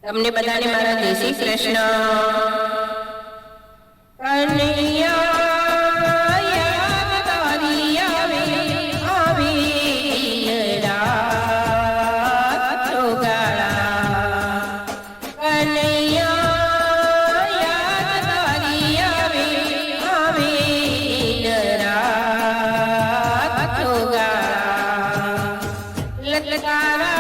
તમને બધાને મારા જય શ્રી કૃષ્ણ। કનૈયા યાદ તારી આવે આવે રાત ચોગાળા। કનૈયા યાદ તારી આવે આવે રાત ચોગાળા। લલકારા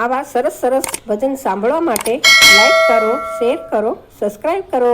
આવા સરસ સરસ ભજન સાંભળવા માટે લાઈક કરો, શેર કરો, સબસ્ક્રાઈબ કરો।